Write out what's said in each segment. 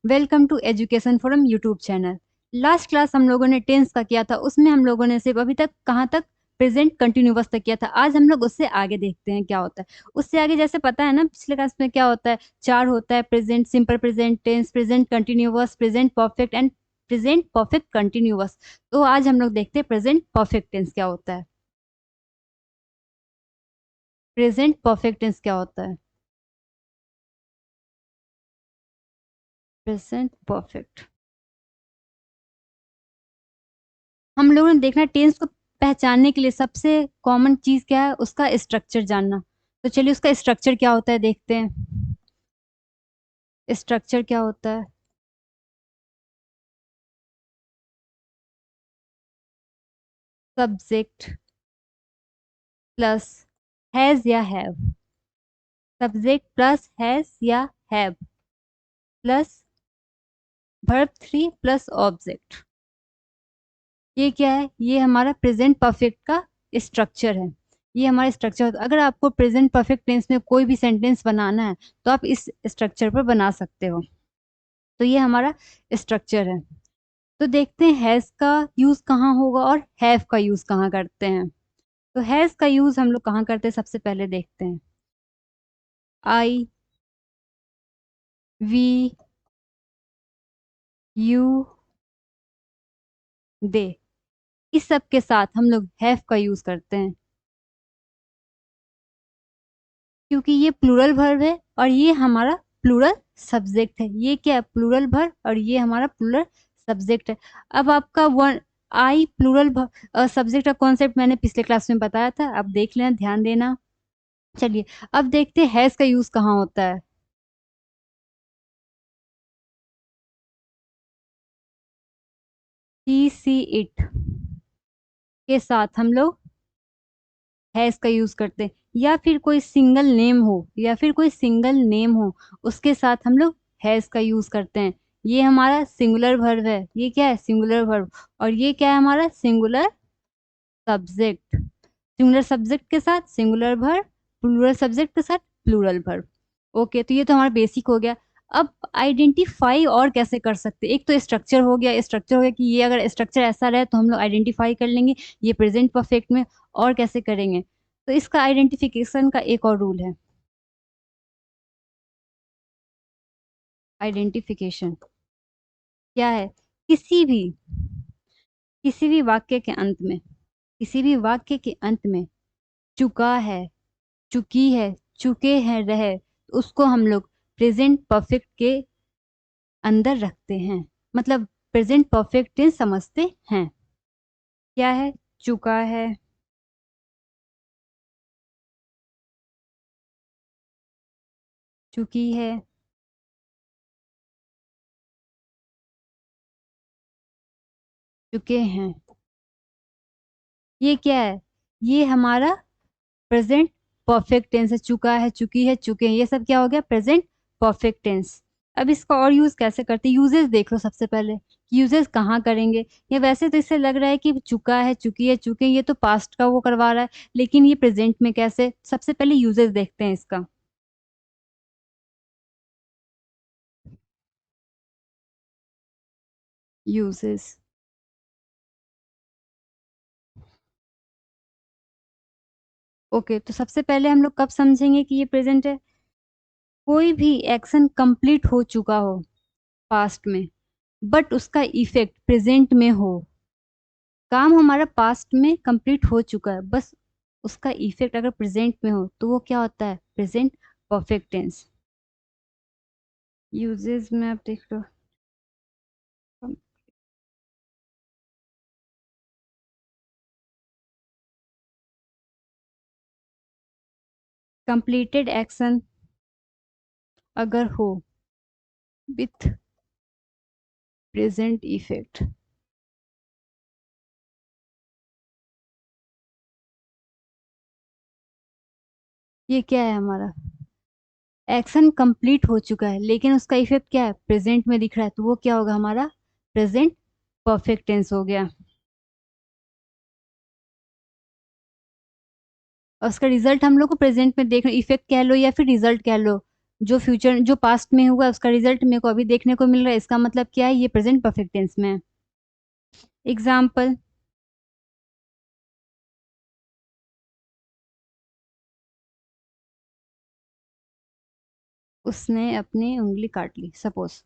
Welcome to education forum YouTube channel. Last class हम लोगों ने टेंस का किया था, उसमें हम लोगों ने सिर्फ अभी तक कहाँ तक प्रेजेंट कंटिन्यूअस तक किया था। आज हम लोग उससे आगे देखते हैं क्या होता है। उससे आगे जैसे पता है ना, पिछले क्लास में क्या होता है, चार होता है, present simple, present tense, present continuous, present perfect and present perfect continuous. तो आज हम लोग देखते हैं प्रेजेंट परफेक्ट टेंस क्या होता है। प्रेजेंट परफेक्ट टेंस क्या होता है? Present perfect. हम लोगों ने देखना टेंस को पहचानने के लिए सबसे कॉमन चीज क्या है, उसका स्ट्रक्चर जानना। तो चलिए उसका स्ट्रक्चर क्या होता है देखते हैं। स्ट्रक्चर क्या होता है? सब्जेक्ट प्लस हैज या हैव। सब्जेक्ट प्लस हैज या have plus verb three plus object. ये क्या है? ये हमारा प्रेजेंट परफेक्ट का स्ट्रक्चर है। ये हमारा स्ट्रक्चर। अगर आपको प्रेजेंट परफेक्ट टेंस में कोई भी सेंटेंस बनाना है तो आप इस स्ट्रक्चर पर बना सकते हो। तो ये हमारा स्ट्रक्चर है। तो देखते हैं हैज का यूज कहाँ होगा और हैव का यूज कहाँ करते हैं। तो हैज का यूज हम लोग कहाँ करते हैं, सबसे पहले देखते हैं। आई, वी, यू, दे, इस सब के साथ हम लोग हैव का यूज करते हैं, क्योंकि ये प्लूरल वर्ब है और ये हमारा प्लूरल सब्जेक्ट है। ये क्या है? प्लूरल वर्ब और ये हमारा प्लूरल सब्जेक्ट है। अब आपका वन आई प्लूरल सब्जेक्ट का कॉन्सेप्ट मैंने पिछले क्लास में बताया था, अब देख लेना, ध्यान देना। चलिए अब देखते हैं हैज का यूज कहाँ होता है। ही, सी, इट के साथ हम लोग हैज का यूज करते हैं, या फिर कोई सिंगल नेम हो, या फिर कोई सिंगल नेम हो उसके साथ हम लोग हैज का यूज करते हैं। ये हमारा सिंगुलर वर्ब है। ये क्या है? Singular verb. और ये क्या है? हमारा सिंगुलर सब्जेक्ट। सिंगुलर सब्जेक्ट के साथ सिंगुलर वर्ब, प्लूरल सब्जेक्ट के साथ प्लूरल वर्ब। ओके, तो ये तो हमारा बेसिक हो गया। अब आइडेंटिफाई और कैसे कर सकते हैं? एक तो स्ट्रक्चर हो गया। स्ट्रक्चर हो गया कि ये अगर स्ट्रक्चर ऐसा रहे तो हम लोग आइडेंटिफाई कर लेंगे ये प्रेजेंट परफेक्ट में। और कैसे करेंगे? तो इसका आइडेंटिफिकेशन का एक और रूल है। आइडेंटिफिकेशन क्या है? किसी भी किसी भी वाक्य के अंत में, किसी भी वाक्य के अंत में चुका है, चुकी है, चुके हैं, रहे, तो उसको हम लोग प्रेजेंट परफेक्ट के अंदर रखते हैं। मतलब प्रेजेंट परफेक्ट टेंस समझते हैं। क्या है? चुका है, चुकी है, चुके हैं। ये क्या है? ये हमारा प्रेजेंट परफेक्ट टेंस है। चुका है, चुकी है, चुके हैं, ये सब क्या हो गया? Present perfect tense. अब इसका और यूज कैसे करते हैं? यूजेस देख लो सबसे पहले। यूजेस कहाँ करेंगे? ये वैसे तो इससे लग रहा है कि चुका है, चुकी है, चुके हैं, ये तो पास्ट का वो करवा रहा है, लेकिन ये प्रेजेंट में कैसे? सबसे पहले यूजेस देखते हैं इसका। यूजेस। ओके, तो सबसे पहले हम लोग कब समझेंगे कि ये प्रेजेंट है? कोई भी एक्शन कंप्लीट हो चुका हो पास्ट में, बट उसका इफेक्ट प्रेजेंट में हो। काम हमारा पास्ट में कंप्लीट हो चुका है, बस उसका इफेक्ट अगर प्रेजेंट में हो तो वो क्या होता है? Present perfect tense. यूजेस में आप देख लो। कंप्लीटेड एक्शन अगर हो विथ प्रेजेंट इफेक्ट। ये क्या है? हमारा एक्शन कंप्लीट हो चुका है लेकिन उसका इफेक्ट क्या है? प्रेजेंट में दिख रहा है, तो वो क्या होगा? हमारा प्रेजेंट परफेक्ट टेंस हो गया। और उसका रिजल्ट हम लोग को प्रेजेंट में देख रहे, इफेक्ट कह लो या फिर रिजल्ट कह लो, जो फ्यूचर जो पास्ट में हुआ उसका रिजल्ट मेरे को अभी देखने को मिल रहा है, इसका मतलब क्या है, ये प्रेजेंट परफेक्ट टेंस में है। एग्जाम्पल, उसने अपनी उंगली काट ली, सपोज।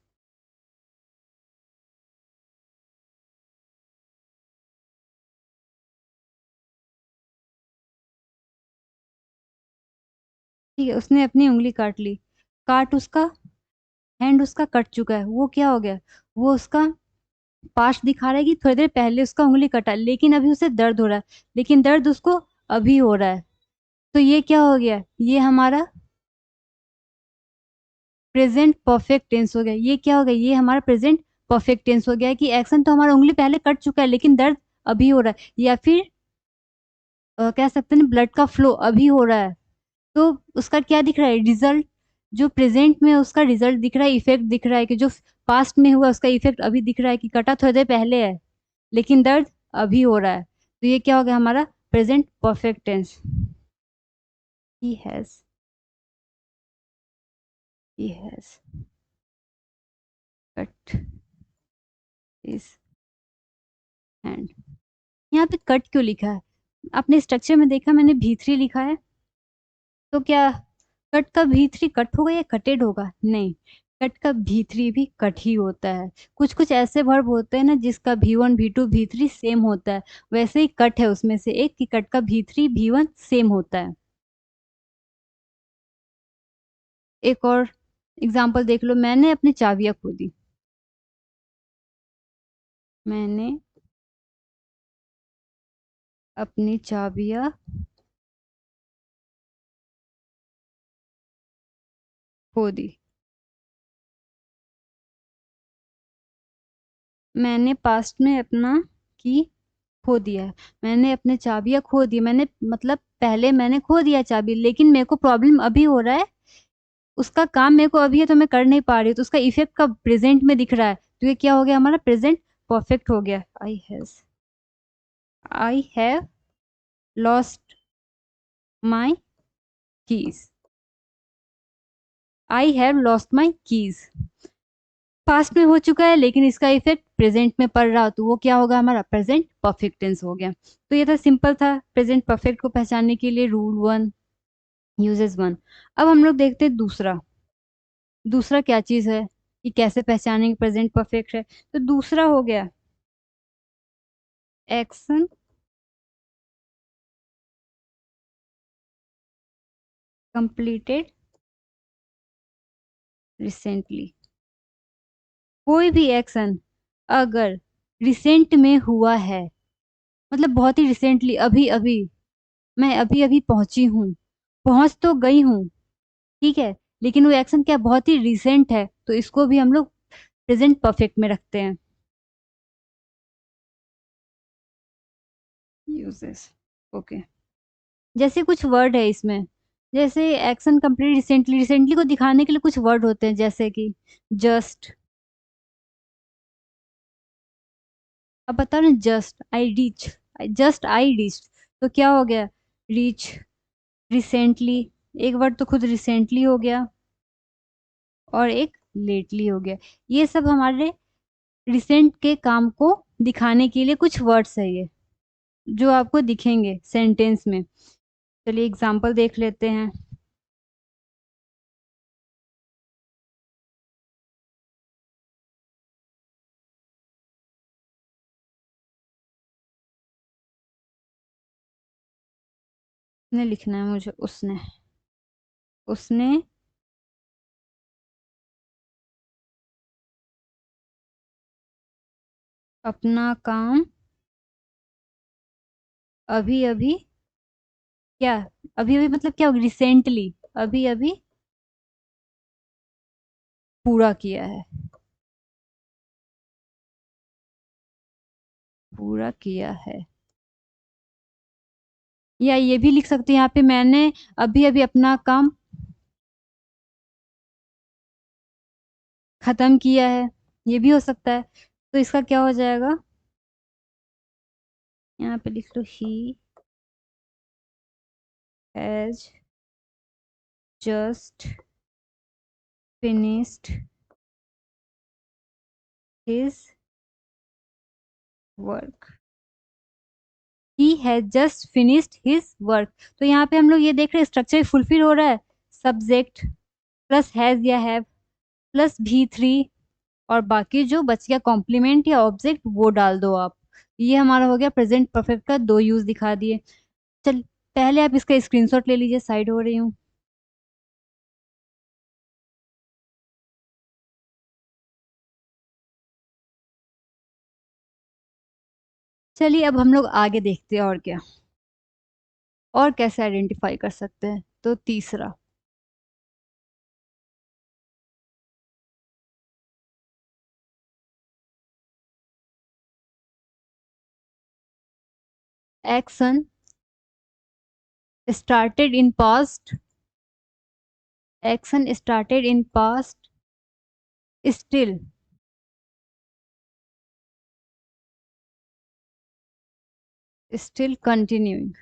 ठीक है, उसने अपनी उंगली काट ली। काट उसका, हैंड उसका कट चुका है, वो क्या हो गया, वो उसका पास्ट दिखा रहा है कि थोड़ी देर पहले उसका उंगली कटा, लेकिन अभी उसे दर्द हो रहा है, लेकिन दर्द उसको अभी हो रहा है। तो ये क्या हो गया, ये हमारा प्रेजेंट परफेक्ट टेंस हो गया। ये क्या हो गया, ये हमारा प्रेजेंट परफेक्ट टेंस हो गया कि एक्शन तो हमारा उंगली पहले कट चुका है लेकिन दर्द अभी हो रहा है, या फिर कह सकते हैं ब्लड का फ्लो अभी हो रहा है। तो उसका क्या दिख रहा है, रिजल्ट। जो प्रेजेंट में उसका रिजल्ट दिख रहा है, इफेक्ट दिख रहा है, कि जो पास्ट में हुआ उसका इफेक्ट अभी दिख रहा है कि कटा थोड़ी देर पहले है लेकिन दर्द अभी हो रहा है। तो ये क्या हो गया हमारा present perfect tense. He has, he has cut his hand. यहाँ पे कट क्यों लिखा है, आपने स्ट्रक्चर में देखा मैंने भी3 लिखा है, तो क्या कट का भी3 कट होगा या कटेड होगा, नहीं, कट का भी3 भी कट ही होता है। कुछ कुछ ऐसे वर्ब होते हैं ना जिसका भी1 भी2 भी3 सेम होता है, वैसे ही कट है उसमें से एक कि कट का भी3 भी1 सेम होता है। एक और एग्जाम्पल देख लो, मैंने अपनी चाबियां खो दी। मैंने अपनी चाबियां खो दी। मैंने पास्ट में अपना की खो दिया है। मैंने अपने चाबियां खो दी, मैंने मतलब पहले मैंने खो दिया चाबी, लेकिन मेरे को प्रॉब्लम अभी हो रहा है, उसका काम मेरे को अभी है तो मैं कर नहीं पा रही हूँ, तो उसका इफेक्ट कब प्रेजेंट में दिख रहा है, तो ये क्या हो गया हमारा प्रेजेंट परफेक्ट हो गया। I have lost my keys. I have lost my keys past में हो चुका है लेकिन इसका इफेक्ट प्रेजेंट में पड़ रहा, तो वो क्या होगा हमारा प्रेजेंट परफेक्ट टेंस हो गया। तो ये था सिंपल था प्रेजेंट परफेक्ट को पहचानने के लिए रूल 1, यूजेस 1। अब हम लोग देखते हैं दूसरा। दूसरा क्या चीज है कि कैसे पहचानेंगे प्रेजेंट परफेक्ट है, तो दूसरा हो गया एक्शन कंप्लीटेड रिसेंटली। कोई भी एक्शन अगर रिसेंट में हुआ है, मतलब बहुत ही रिसेंटली, अभी अभी, मैं अभी अभी पहुंची हूँ, पहुंच तो गई हूँ, ठीक है, लेकिन वो एक्शन क्या बहुत ही रिसेंट है, तो इसको भी हम लोग प्रेजेंट परफेक्ट में रखते हैं। Uses, okay. जैसे कुछ वर्ड है इसमें, जैसे एक्शन कंप्लीट रिसेंटली, रिसेंटली को दिखाने के लिए कुछ वर्ड होते हैं जैसे कि जस्ट। अब बताओ ना, just I reach, just I reach, तो क्या हो गया, रीच, रिसेंटली, एक वर्ड तो खुद रिसेंटली हो गया और एक लेटली हो गया। ये सब हमारे रिसेंट के काम को दिखाने के लिए कुछ वर्ड्स है ये, जो आपको दिखेंगे सेंटेंस में। चलिए एग्जांपल देख लेते हैं। ने लिखना है मुझे, उसने अपना काम अभी अभी, क्या, अभी अभी मतलब क्या, रिसेंटली, अभी अभी पूरा किया है, पूरा किया है। या ये भी लिख सकते हैं यहाँ पे, मैंने अभी अभी अपना काम खत्म किया है, ये भी हो सकता है। तो इसका क्या हो जाएगा, यहाँ पे लिख लो, he has just finished his work। He has just finished his work. तो यहाँ पे हम लोग ये देख रहे हैं स्ट्रक्चर फुलफिल हो रहा है। सब्जेक्ट प्लस हैज या हैव प्लस V3 और बाकी जो बच गया कॉम्प्लीमेंट या ऑब्जेक्ट वो डाल दो आप। ये हमारा हो गया प्रेजेंट परफेक्ट का दो यूज दिखा दिए। चल पहले आप इसका स्क्रीनशॉट ले लीजिए, साइड हो रही हूँ। चलिए अब हम लोग आगे देखते हैं और क्या, और कैसे आइडेंटिफाई कर सकते हैं। तो तीसरा, action started in past, action started in past still still continuing.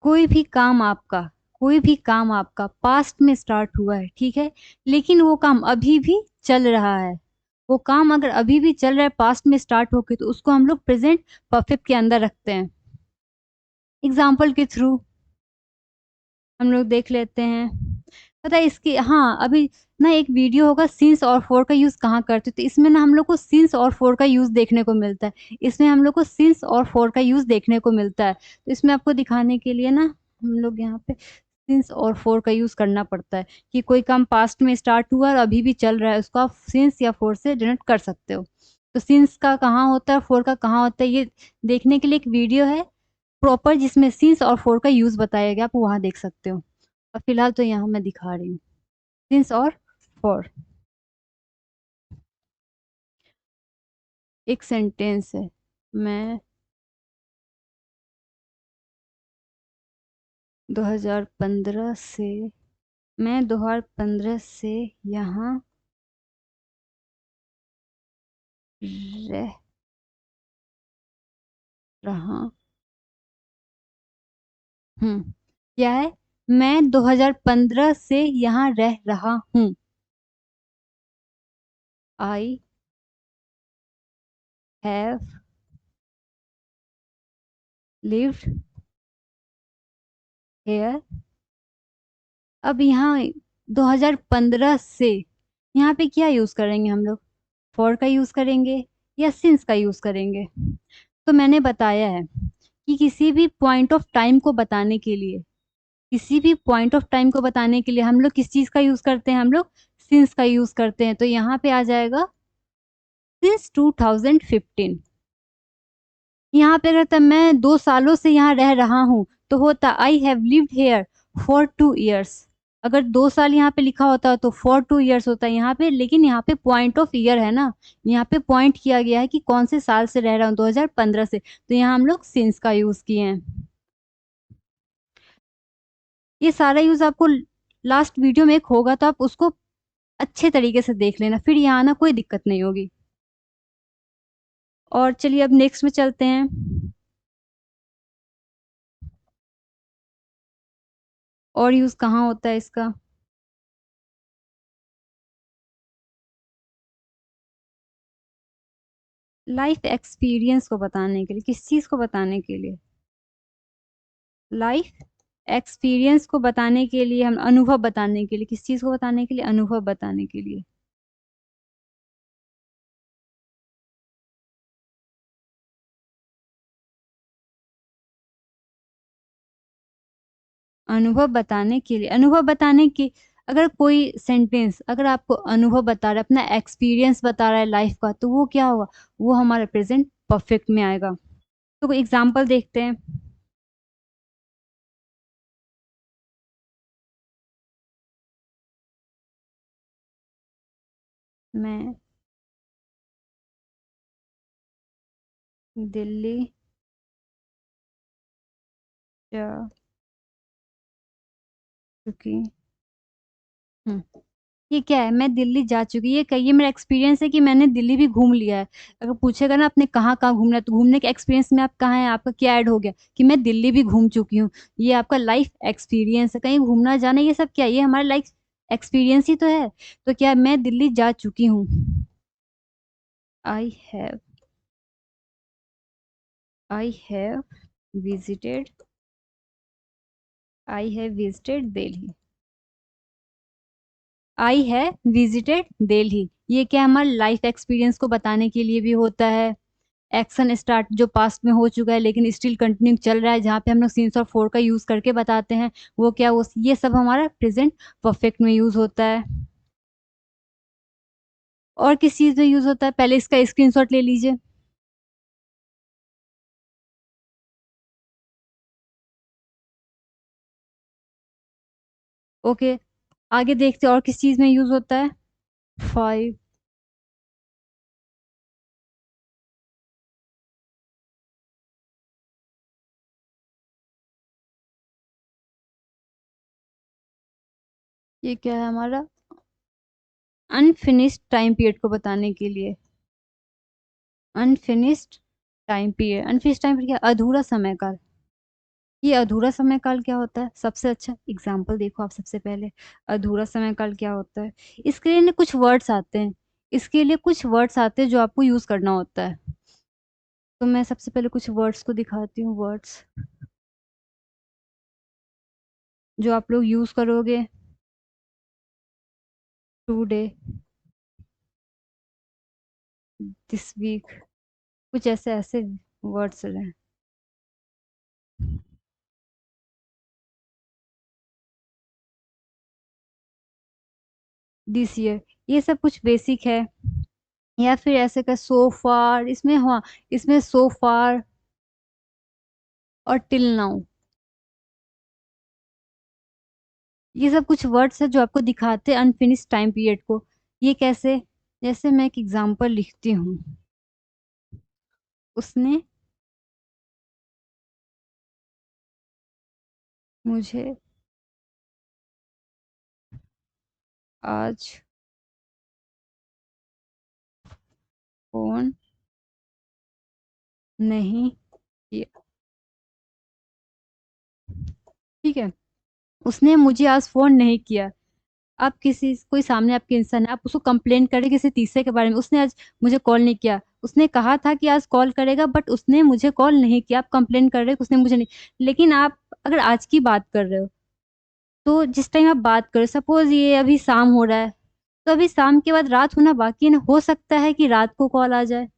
कोई भी काम आपका, कोई भी काम आपका पास्ट में स्टार्ट हुआ है, ठीक है, लेकिन वो काम अभी भी चल रहा है। वो काम अगर अभी भी चल रहा है पास्ट में स्टार्ट होके, तो उसको हम लोग प्रेजेंट परफेक्ट के अंदर रखते हैं। एग्जाम्पल के थ्रू हम लोग देख लेते हैं। पता है इसकी, हाँ अभी ना एक वीडियो होगा सिंस और फोर का यूज कहाँ करते, तो इसमें ना हम लोग को सिंस और फोर का यूज देखने को मिलता है। इसमें हम लोग को सिंस और फोर का यूज देखने को मिलता है। तो इसमें आपको दिखाने के लिए ना हम लोग यहाँ पे सिंस और फोर का यूज करना पड़ता है कि कोई काम पास्ट में स्टार्ट हुआ और अभी भी चल रहा है, उसको आप सिंस या फोर से डिनोट कर सकते हो। तो सिंस का कहाँ होता है, फोर का कहाँ होता है, ये देखने के लिए एक वीडियो है प्रॉपर जिसमें सिंस और फोर का यूज बताया गया, आप वहां देख सकते हो। और फिलहाल तो यहाँ मैं दिखा रही हूँ सिंस और फॉर। एक सेंटेंस है, मैं 2015 से, मैं 2015 से यहाँ रह रहा हूँ। क्या है, मैं 2015 से यहाँ रह रहा हूँ। I have lived hair. अब यहाँ 2015 से यहाँ पे क्या यूज करेंगे हम लोग, फॉर का यूज करेंगे या सिंस का यूज करेंगे। तो मैंने बताया है कि किसी भी पॉइंट ऑफ टाइम को बताने के लिए, किसी भी पॉइंट ऑफ टाइम को बताने के लिए हम लोग किस चीज का यूज करते हैं, हम लोग सिंस का यूज करते हैं। तो यहाँ पे आ जाएगा सिंस 2015। यहाँ पे अगर तब मैं 2 सालों से यहाँ रह रहा हूँ तो होता I have lived here for 2 years. अगर 2 साल यहाँ पे लिखा होता तो फॉर 2 इयर्स होता यहाँ पे, लेकिन यहाँ पे पॉइंट ऑफ ईयर है ना, यहाँ पे पॉइंट किया गया है कि कौन से साल से रह रहा हूँ, 2015 से, तो यहाँ हम लोग सिंस का यूज किए हैं। ये सारा यूज आपको लास्ट वीडियो में एक होगा, तो आप उसको अच्छे तरीके से देख लेना, फिर यहाँ आना कोई दिक्कत नहीं होगी। और चलिए अब नेक्स्ट में चलते हैं। और यूज कहाँ होता है इसका, लाइफ एक्सपीरियंस को बताने के लिए, किस चीज को बताने के लिए, लाइफ एक्सपीरियंस को बताने के लिए, हम अनुभव बताने के लिए, किस चीज को बताने के लिए, अनुभव बताने के लिए। अनुभव बताने के लिए, अनुभव बताने की, अगर कोई सेंटेंस अगर आपको अनुभव बता रहा है, अपना एक्सपीरियंस बता रहा है लाइफ का, तो वो क्या होगा, वो हमारे प्रेजेंट परफेक्ट में आएगा। तो कोई एग्जाम्पल देखते हैं। मैं दिल्ली जा चुकी हूँ। ये क्या है, मैं दिल्ली जा चुकी, ये क्या, ये मेरा एक्सपीरियंस है कि मैंने दिल्ली भी घूम लिया है। अगर पूछेगा ना आपने कहाँ कहाँ घूमना है, तो घूमने के एक्सपीरियंस में आप कहाँ है, आपका क्या ऐड हो गया कि मैं दिल्ली भी घूम चुकी हूँ। ये आपका लाइफ एक्सपीरियंस है, कहीं घूमना जाना ये सब क्या है? ये हमारा लाइफ एक्सपीरियंस ही तो है। तो क्या मैं दिल्ली जा चुकी हूँ? I have, I have visited, I have visited Delhi, I have visited Delhi. ये क्या, हमारे लाइफ एक्सपीरियंस को बताने के लिए भी होता है। एक्शन स्टार्ट जो पास्ट में हो चुका है लेकिन स्टिल कंटिन्यू चल रहा है, जहाँ पे हम लोग सीन्स और फोर का यूज करके बताते हैं, वो क्या, वो ये सब हमारा प्रेजेंट परफेक्ट में यूज होता है। और किस चीज में यूज होता है, पहले इसका स्क्रीनशॉट ले लीजिए। ओके, आगे देखते हैं और किस चीज में यूज होता है। 5, ये क्या है हमारा, अनफिनिश्ड टाइम पीरियड को बताने के लिए। Unfinished time period, unfinished time period क्या, अधूरा समय काल। ये अधूरा समय काल क्या होता है, सबसे अच्छा एग्जाम्पल देखो आप सबसे पहले। अधूरा समय काल क्या होता है, इसके लिए ना कुछ वर्ड्स आते हैं, इसके लिए कुछ वर्ड्स आते हैं जो आपको यूज करना होता है। तो मैं सबसे पहले कुछ वर्ड्स को दिखाती हूँ, वर्ड्स जो आप लोग यूज करोगे। टुडे, दिस वीक, कुछ ऐसे ऐसे वर्ड्स हैं। दिस ईयर, ये सब कुछ बेसिक है। या फिर ऐसे का सो फार, इसमें हाँ, इसमें सो फार और टिल नाउ, ये सब कुछ वर्ड्स है जो आपको दिखाते हैं अनफिनिश्ड टाइम पीरियड को। ये कैसे, जैसे मैं एक एग्जांपल लिखती हूँ, उसने मुझे आज फोन नहीं किया। ठीक है, उसने मुझे आज फोन नहीं किया। आप किसी, कोई सामने आपके इंसान है, आप उसको कंप्लेन करें किसी तीसरे के बारे में, उसने आज मुझे कॉल नहीं किया, उसने कहा था कि आज कॉल करेगा बट उसने मुझे कॉल नहीं किया, आप कंप्लेन कर रहे हो कि उसने मुझे नहीं। लेकिन आप अगर आज की बात कर रहे हो, तो जिस टाइम आप बात करो, सपोज ये अभी शाम हो रहा है, तो अभी शाम के बाद रात होना बाकी है ना, हो सकता है कि रात को कॉल आ जाए।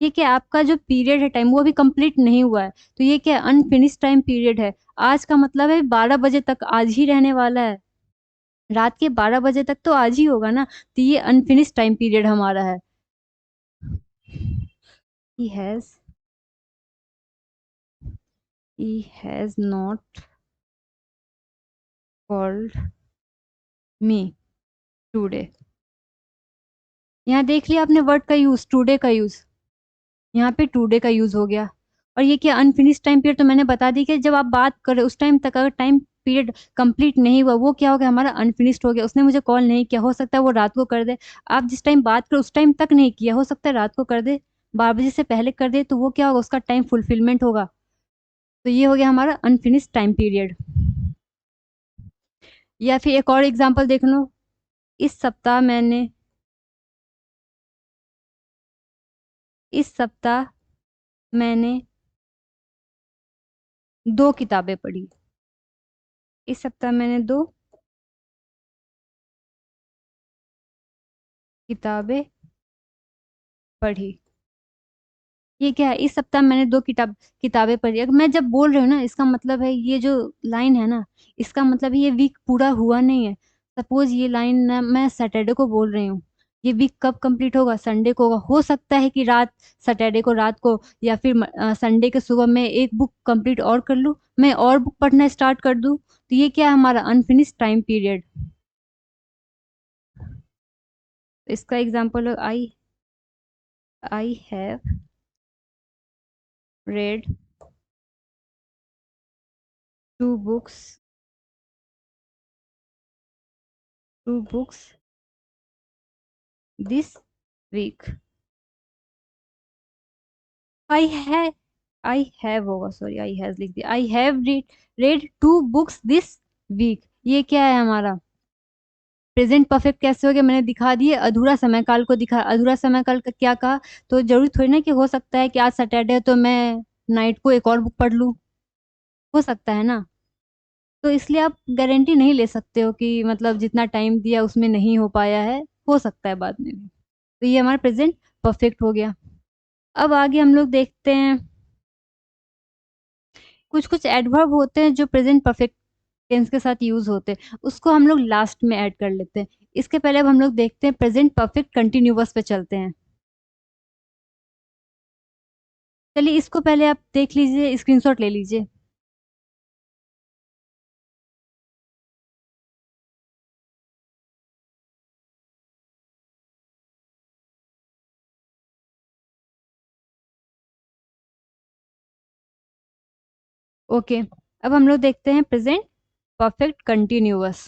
ये क्या, आपका जो पीरियड है टाइम, वो अभी कंप्लीट नहीं हुआ है, तो ये क्या, अनफिनिश्ड टाइम पीरियड है। आज का मतलब है 12 बजे तक आज ही रहने वाला है, रात के 12 बजे तक तो आज ही होगा ना, तो ये अनफिनिश्ड टाइम पीरियड हमारा है। he has he has not called me today। यहाँ देख लिया आपने वर्ड का यूज, टुडे का यूज, यहाँ पे टुडे का यूज हो गया। और ये क्या, अनफिनिश्ड टाइम पीरियड, तो मैंने बता दी कि जब आप बात कर रहे हो उस टाइम तक अगर टाइम पीरियड कंप्लीट नहीं हुआ, वो क्या हो गया, हमारा अनफिनिश्ड हो गया। उसने मुझे कॉल नहीं किया, हो सकता है वो रात को कर दे। आप जिस टाइम बात करो उस टाइम तक नहीं किया, हो सकता है रात को कर दे, 12 बजे से पहले कर दे, तो वो क्या होगा, उसका टाइम फुलफिलमेंट होगा। तो ये हो गया हमारा अनफिनिश्ड टाइम पीरियड। या फिर एक और एग्जांपल देख लो, इस सप्ताह मैंने, इस सप्ताह मैंने 2 किताबें पढ़ी, इस सप्ताह मैंने 2 किताबें पढ़ी। ये क्या है, इस सप्ताह मैंने 2 किताबें पढ़ी। अगर मैं जब बोल रही हूँ ना, इसका मतलब है ये जो लाइन है ना, इसका मतलब है ये वीक पूरा हुआ नहीं है। सपोज ये लाइन ना मैं सैटरडे को बोल रही हूँ, ये वीक कब कंप्लीट होगा, संडे को होगा। हो सकता है कि रात, सैटरडे को रात को, या फिर संडे के सुबह मैं एक बुक कंप्लीट और कर लूँ, मैं और बुक पढ़ना स्टार्ट कर दूँ। तो ये क्या है, हमारा अनफिनिश्ड टाइम पीरियड। इसका example, I have read 2 books two books this week. I है आई हैव होगा, सॉरी आई हैज लिख दिया। I have read two books this week. ये क्या है हमारा? प्रेजेंट परफेक्ट कैसे हो गया? मैंने दिखा दिए, अधूरा समय काल को दिखा। अधूरा समय काल का क्या कहा? तो जरूरी थोड़ी ना कि हो सकता है कि आज सैटरडे है तो मैं नाइट को एक और बुक पढ़ लूं। हो सकता है ना। तो इसलिए आप गारंटी नहीं ले सकते हो कि मतलब जितना टाइम दिया उसमें नहीं हो पाया है। हो सकता है बाद में भी। तो ये हमारा प्रेजेंट परफेक्ट हो गया। अब आगे हम लोग देखते हैं, कुछ कुछ एडवर्ब होते हैं जो प्रेजेंट परफेक्ट टेंस के साथ यूज होते हैं, उसको हम लोग लास्ट में ऐड कर लेते हैं। इसके पहले अब हम लोग देखते हैं प्रेजेंट परफेक्ट कंटिन्यूअस पे चलते हैं। चलिए इसको पहले आप देख लीजिए, स्क्रीनशॉट ले लीजिए। ओके, अब हम लोग देखते हैं present perfect continuous.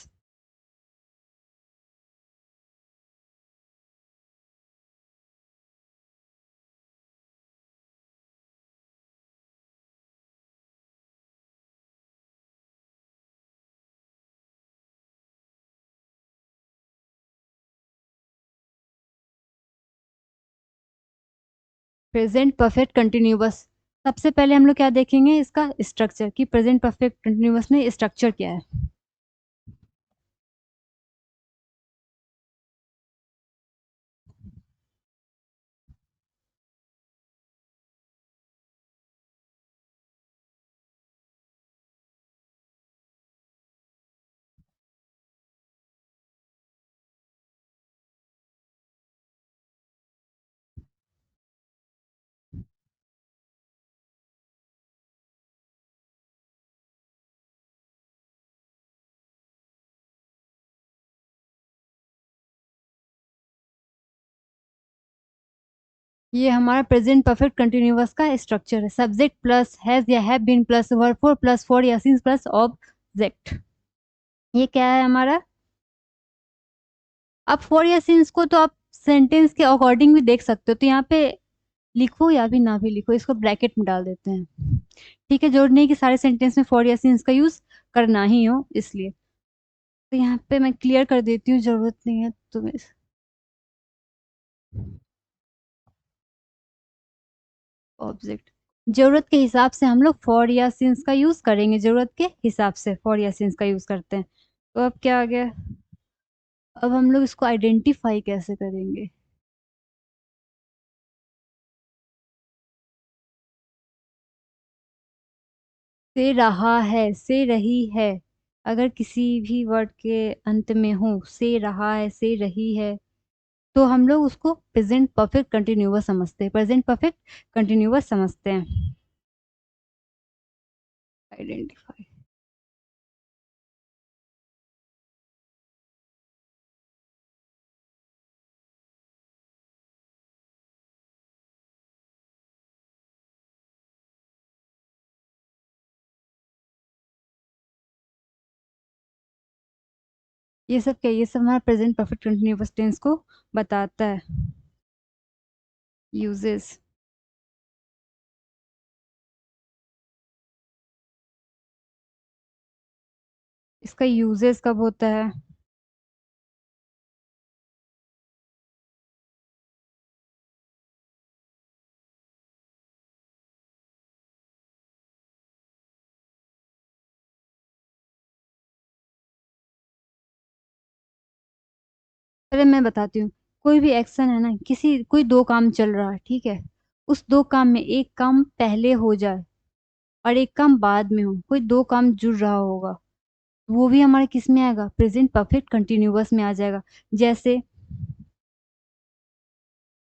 Present perfect continuous, सबसे पहले हम लोग क्या देखेंगे, इसका स्ट्रक्चर, कि प्रेजेंट परफेक्ट कंटिन्यूअस में स्ट्रक्चर क्या है। ये हमारा प्रेजेंट परफेक्ट कंटिन्यूअस का स्ट्रक्चर है। सब्जेक्ट प्लस हैज या have been plus verb four plus for या सिंस प्लस ऑब्जेक्ट। ये क्या है हमारा? अब फोर या सिंस को तो आप सेंटेंस के अकॉर्डिंग भी देख सकते हो, तो यहाँ पे लिखो या भी ना भी लिखो, इसको ब्रैकेट में डाल देते हैं। ठीक है, जरूरी नहीं कि सारे सेंटेंस में फॉर या सिंस का यूज करना ही हो, इसलिए तो यहाँ पे मैं क्लियर कर देती हूँ, जरूरत नहीं है तुम्हें। ऑब्जेक्ट, जरूरत के हिसाब से हम लोग फॉर या सिंस का यूज करेंगे, जरूरत के हिसाब से फॉर या सिंस का यूज करते हैं। तो अब क्या आ गया? अब हम लोग इसको आइडेंटिफाई कैसे करेंगे? से रहा है, से रही है, अगर किसी भी वर्ड के अंत में हो, से रहा है, से रही है, तो हम लोग उसको प्रेजेंट परफेक्ट कंटिन्यूअस समझते हैं, प्रेजेंट परफेक्ट कंटिन्यूअस समझते हैं। आइडेंटिफाई, ये सब क्या, ये सब हमारा प्रेजेंट परफेक्ट कंटिन्यूअस टेंस को बताता है। यूजेस, इसका यूजेस कब होता है? अरे मैं बताती हूँ, कोई भी एक्शन है ना, किसी कोई दो काम चल रहा है, ठीक है, उस दो काम में एक काम पहले हो जाए और एक काम बाद में हो, कोई दो काम जुड़ रहा होगा, वो भी हमारे किस में आएगा? प्रेजेंट परफेक्ट कंटिन्यूअस में आ जाएगा। जैसे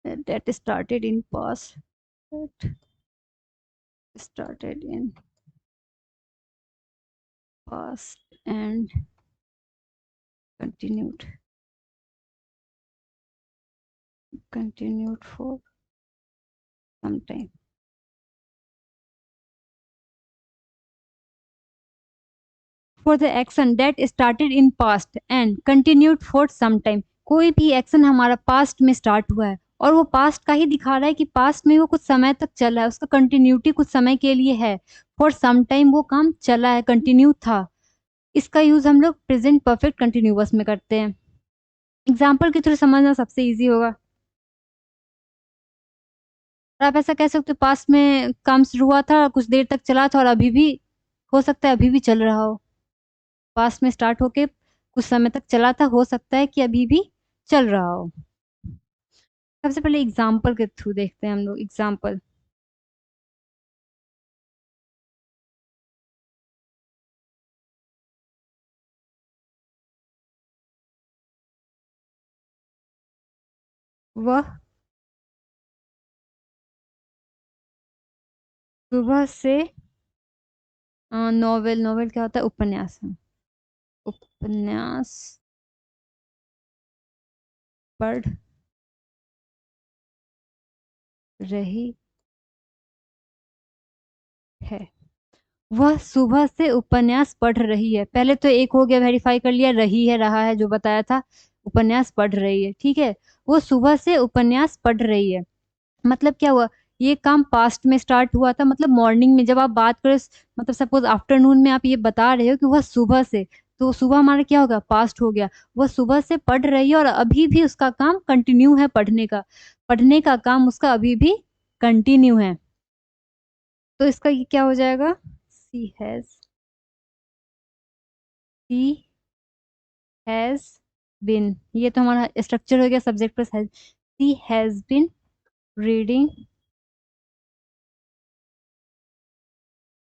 that started in past, that started in past and continued for some time। For the action that started in past and continued for some time. कोई भी एक्शन हमारा पास्ट में स्टार्ट हुआ है और वो पास्ट का ही दिखा रहा है कि पास्ट में वो कुछ समय तक चला है, उसका कंटिन्यूटी कुछ समय के लिए है, फॉर सम टाइम वो काम चला है, कंटिन्यू था। इसका यूज हम लोग प्रेजेंट परफेक्ट कंटिन्यूअस में करते हैं। एग्जाम्पल के थ्रू समझना सबसे इजी होगा। और आप ऐसा कह सकते हो पास्ट में काम शुरू हुआ था, कुछ देर तक चला था और अभी भी हो सकता है अभी भी चल रहा हो। पास्ट में स्टार्ट होके कुछ समय तक चला था, हो सकता है कि अभी भी चल रहा हो। सबसे पहले एग्जाम्पल के थ्रू देखते हैं हम लोग। एग्जाम्पल, वह सुबह से, नॉवेल, नॉवेल क्या होता है? उपन्यास। उपन्यास पढ़ रही है। वह सुबह से उपन्यास पढ़ रही है। पहले तो एक हो गया, वेरीफाई कर लिया, रही है, रहा है जो बताया था, उपन्यास पढ़ रही है, ठीक है। वो सुबह से उपन्यास पढ़ रही है, मतलब क्या हुआ? ये काम पास्ट में स्टार्ट हुआ था, मतलब मॉर्निंग में जब आप बात करें, मतलब सपोज आफ्टरनून में आप ये बता रहे हो कि वह सुबह से, तो सुबह हमारा क्या होगा? पास्ट हो गया। वह सुबह से पढ़ रही है और अभी भी उसका काम कंटिन्यू है पढ़ने का, पढ़ने का काम उसका अभी भी कंटिन्यू है। तो इसका ये क्या हो जाएगा? सी हैज, सी हैज बिन, ये तो हमारा स्ट्रक्चर हो गया subject plus has. She has been reading,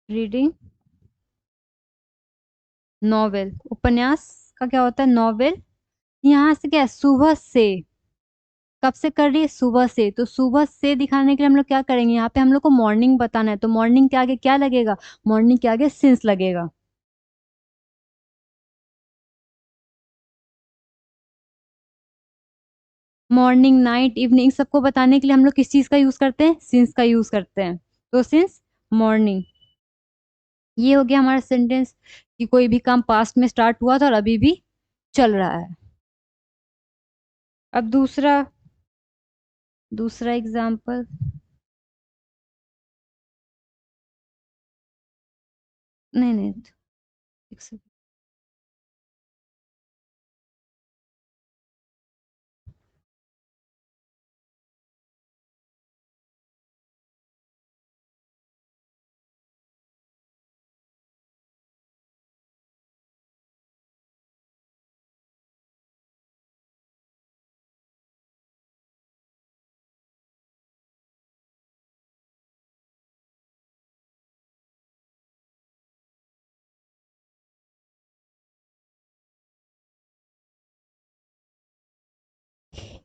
reading novel. उपन्यास का क्या होता है? नॉवेल। यहाँ से क्या है? सुबह से, कब से कर रही है? सुबह से। तो सुबह से दिखाने के लिए हम लोग क्या करेंगे? यहाँ पे हम लोग को मॉर्निंग बताना है, तो मॉर्निंग के आगे क्या लगेगा? मॉर्निंग के आगे सिंस लगेगा। मॉर्निंग, नाइट, इवनिंग सबको बताने के लिए हम लोग किस चीज का यूज करते हैं? सिंस का यूज करते हैं। तो सिंस मॉर्निंग, ये हो गया हमारा सेंटेंस कि कोई भी काम पास्ट में स्टार्ट हुआ था और अभी भी चल रहा है। अब दूसरा, दूसरा एग्जाम्पल। नहीं नहीं, एक सेकंड।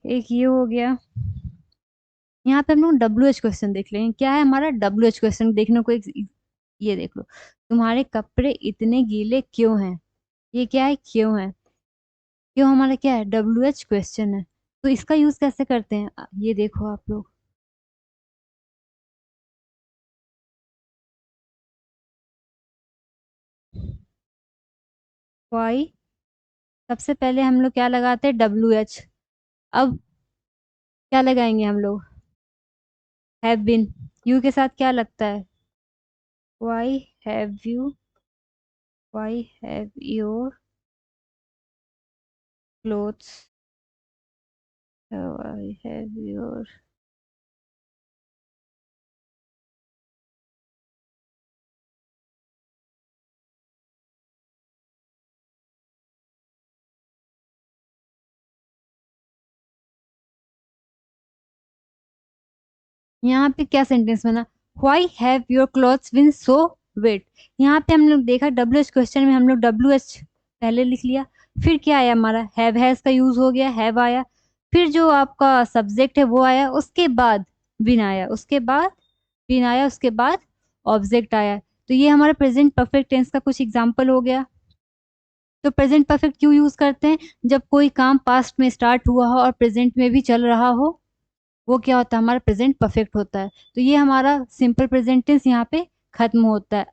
एक ये हो गया। यहाँ पे हम लोग डब्ल्यू एच क्वेश्चन देख लेंगे। क्या है हमारा डब्ल्यू एच क्वेश्चन? देखने को एक, ये देख लो, तुम्हारे कपड़े इतने गीले क्यों हैं? ये क्या है? क्यों है? क्यों हमारा क्या है? डब्ल्यू एच क्वेश्चन है। तो इसका यूज कैसे करते हैं? ये देखो आप लोग, वाई, सबसे पहले हम लोग क्या लगाते हैं? W H. अब क्या लगाएंगे हम लोग? Have been. यू के साथ क्या लगता है? Why have you, why have your clothes, why have your, यहाँ पे क्या सेंटेंस बना? Why have your clothes been so wet. यहाँ पे हम लोग देखा डब्ल्यू एच क्वेश्चन में हम लोग डब्ल्यू एच पहले लिख लिया, फिर क्या आया हमारा? हैव, हैज का यूज हो गया, हैव आया, फिर जो आपका सब्जेक्ट है वो आया, उसके बाद बिन आया, उसके बाद बिन आया, उसके बाद ऑब्जेक्ट आया। तो ये हमारा प्रेजेंट परफेक्ट टेंस का कुछ एग्जाम्पल हो गया। तो प्रेजेंट परफेक्ट क्यों यूज करते हैं? जब कोई काम पास्ट में स्टार्ट हुआ हो और प्रेजेंट में भी चल रहा हो, वो क्या होता है? हमारा प्रेजेंट परफेक्ट होता है। तो ये हमारा सिंपल प्रेजेंट टेंस यहाँ पे खत्म होता है।